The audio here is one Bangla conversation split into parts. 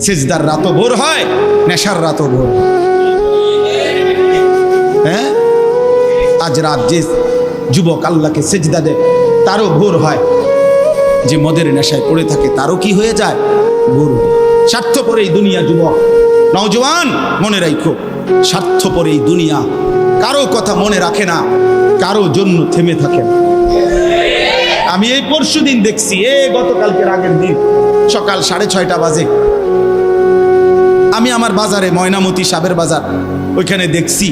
সেজদার রাতও ভোর হয়, নেশার রাতও ভোর হয়। হ্যাঁ, আজ রাত যে যুবক আল্লাহকে সেজদা দেয় তারও ভোর হয়, যে মদের নেশায় পড়ে থাকে তারও কি হয়ে যায়, ভোর হয়। স্বার্থপর এই দুনিয়া যুবক, নওজওয়ান মনে রাখো, স্বার্থপর এই দুনিয়া, কারো কথা মনে রাখে না, কারো জন্য থেমে থাকে না। আমি এই পরশুদিন দেখছি, গতকালকের আগের দিন সকাল 6:30 বাজে আমি আমার বাজারে, ময়নামতি সাবের বাজার, ওইখানে দেখছি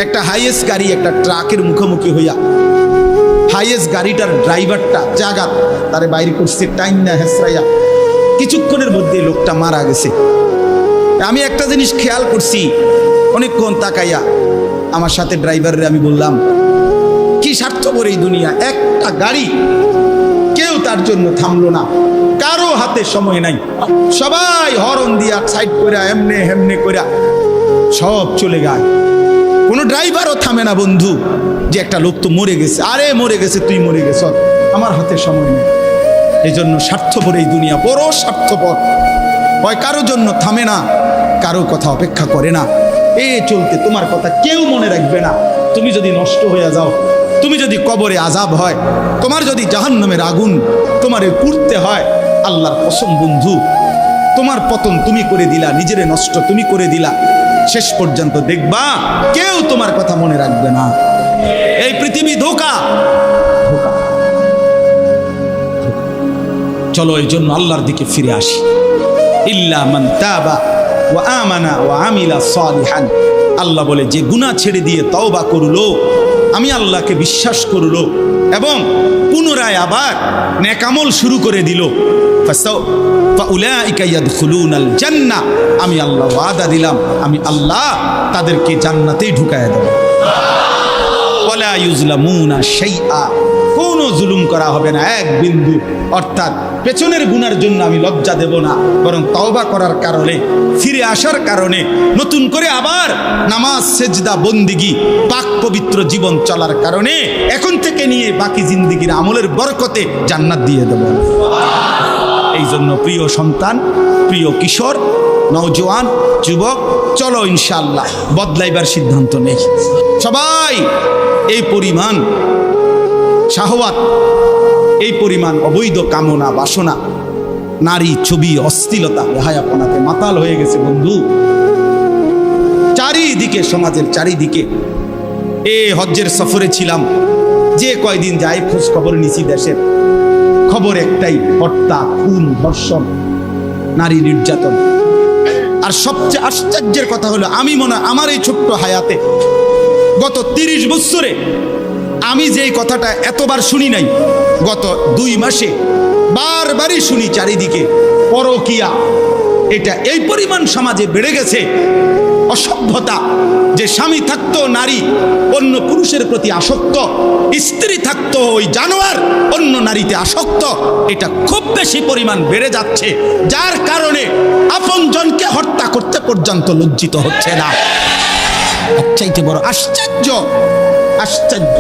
একটা হাইয়েস্ট গাড়ি একটা ট্রাকের মুখোমুখি হইয়া, হাইয়েস্ট গাড়িটার ড্রাইভারটা জাগাত তারে বাইরে করছে টাইম না হেসরাইয়া, কিছুক্ষণের মধ্যে লোকটা মারা গেছে। আমি একটা জিনিস খেয়াল করছি, অনেকক্ষণ তাকাইয়া আমার সাথে ড্রাইভারের আমি বললাম, কি স্বার্থপর এই দুনিয়া, একটা গাড়ি কেউ তার জন্য থামলো না, কারো হাতে সময় নাই, সবাই হরন দিয়া সাইড করে এমনে হেমনে করে সব চলে যায়, কোনো ড্রাইভারও থামে না বন্ধু, যে একটা লোক তো মরে গেছে, আরে মরে গেছে, তুই মরে গেছ, আমার হাতে সময় নেই। এই জন্য স্বার্থপর এই দুনিয়া, বড় স্বার্থপর, হয় কারো জন্য থামে না, কারো কথা অপেক্ষা করে না, চলতে তোমার কথা কেউ মনে রাখবে না। তুমি যদি নষ্ট হয়ে যাও, তুমি যদি কবরে আযাব হয়, তোমার যদি জাহান্নামের আগুন তোমারে পুড়তে হয়, আল্লাহর কসম বন্ধু, তোমার পতন তুমি করে দিলা, নিজেরে নষ্ট তুমি করে দিলা, শেষ পর্যন্ত দেখবা কেউ তোমার কথা মনে রাখবে না। এই পৃথিবী ধোঁকা। চলো এই জন্য আল্লাহর দিকে ফিরে আসি। ইল্লা মান তাবা ওয়া আমানা ওয়া আমিলা সালিহান, আল্লাহ বলে যে গুনাহ ছেড়ে দিয়ে তওবা করলো, আমি আল্লাহকে বিশ্বাস করলো এবং পুনরায় আবার নেক আমল শুরু করে দিল, ফাউলাইকা ইয়াদখুলুনাল জান্নাহ, আমি আল্লাহ ওয়াদা দিলাম, আমি আল্লাহ তাদেরকে জান্নাতেই ঢুকায়া দেব। ওয়ালা ইউজলামুনা শাইআ, কোনো জুলুম করা হবে না এক বিন্দু, অর্থাৎ পেছনের গুনার জন্য আমি লজ্জা দেব না, বরং তওবা করার কারণে, ফিরে আসার কারণে, নতুন করে আবার নামাজ সেজদা বন্দিগি পাক পবিত্র জীবন চলার কারণে এখন থেকে নিয়ে বাকি জিন্দেগির আমলের বরকতে জান্নাত দিয়ে দেব। এই জন্য প্রিয় সন্তান, প্রিয় কিশোর, নওজওয়ান, যুবক, চলো ইনশাআল্লাহ বদলাইবার সিদ্ধান্ত নেই। সবাই এই পরিমাণ শাহওয়াত, এই পরিমাণ অবৈধ কামনা বাসনা, নারী ছবি অশ্লীলতা বেহায়াপনাতে মাতাল হয়ে গেছে বন্ধু, চারিদিকে, সমাজের চারিদিকে। হজ্জের সফরে ছিলাম, যে কয়দিন যাই খোঁজ খবর নিছি, দেশের খবর একটাই, হত্যা, খুন, ধর্ষণ, নারী নির্যাতন। আর সবচেয়ে আশ্চর্যের কথা হলো, আমি মনে হয় আমার এই ছোট্ট হায়াতে গত 30 বছরে আমি যেই কথাটা এতবার শুনি নাই, গত 2 মাসে বারবারই শুনি চারিদিকে পরকীয়া। এটা এই পরিমাণ সমাজে বেড়ে গেছে, অসভ্যতা, যে স্বামী থাকতো নারী অন্য পুরুষের প্রতি আসক্ত, স্ত্রী থাকতো ওই জানোয়ার অন্য নারীতে আসক্ত, এটা খুব বেশি পরিমাণ বেড়ে যাচ্ছে, যার কারণে আপনজনকে হত্যা করতে পর্যন্ত লজ্জিত হচ্ছে না। এর চাইতে বড় আশ্চর্য, আশ্চর্য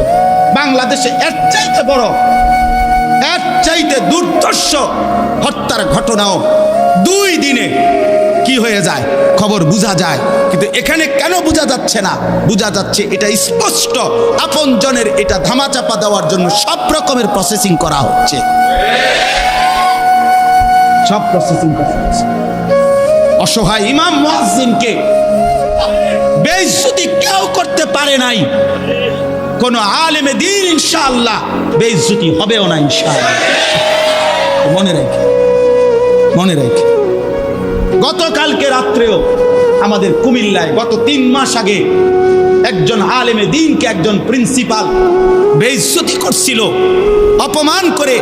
বাংলাদেশে এর চাইতে বড়, এর চাইতে দুর্ধর্ষ হত্যার ঘটনাও 2 দিনে কি হয়ে যায় খবর বোঝা যায়, কিন্তু এখানে কেন বোঝা যাচ্ছে না? বোঝা যাচ্ছে এটা স্পষ্ট, আপনজনের এটা ধামাচাপা দেওয়ার জন্য সব রকমের প্রসেসিং করা হচ্ছে, সব প্রসেসিং করা হচ্ছে। অসহায় ইমাম মুয়াজ্জিনকে বেইজ্জতি কেউ করতে পারে নাই, কোন আলেমে দ্বীন ইনশাআল্লাহ বেইজ্জতি হবেও না ইনশাআল্লাহ। মনে রেখে, মনে রেখে, গতকালকে রাত্রেও আমাদের কুমিল্লায় গত 3 মাস আগে একজন আলেমে দ্বীনকে একজন প্রিন্সিপাল বেইজ্জতি করছিল, অপমান করে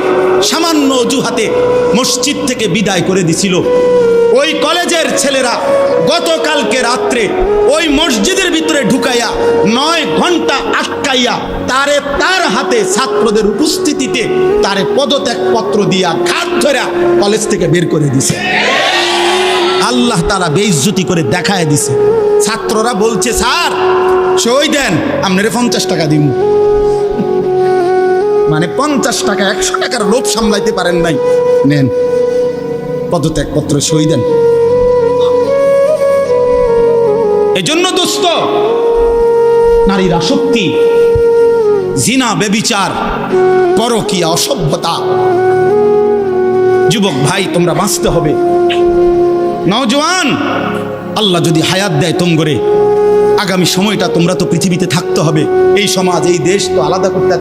সামান্য অজুহাতে মসজিদ থেকে বিদায় করে দিছিল। ওই কলেজের ছেলেরা গতকালকে রাত্রে ওই মসজিদের ভিতরে ঢুকাইয়া 9 ঘন্টা আটকাইয়া তারে তার হাতে ছাত্রদের উপস্থিতিতে তারে পদত্যাগ পত্র দিয়া ঘাট ধরে কলেজ থেকে বের করে দিছে। আল্লাহ তাআলা বেইজ্জতি করে দেখায় দিছে। ছাত্ররা বলছে, স্যার সই দেন, আপনারে 50 টাকা দিব। মানে 50 টাকা, 100 টাকার লোভ সামলাইতে পারেন নাই, নেন। পদত্যাগপত্র সই দেন। এজন্য দোস্ত, নারীর আসক্তি, জিনা, বেবিচার, পরকীয়া, অসভ্যতা, যুবক ভাই তোমরা বাঁচতে হবে। নওজোয়ান, আল্লাহ যদি হায়াত দেয় তোমরে, আগামী সময়টা তোমরা তো পৃথিবীতে থাকতে হবে। এই সমাজ, এই দেশ তো আলাদা করতে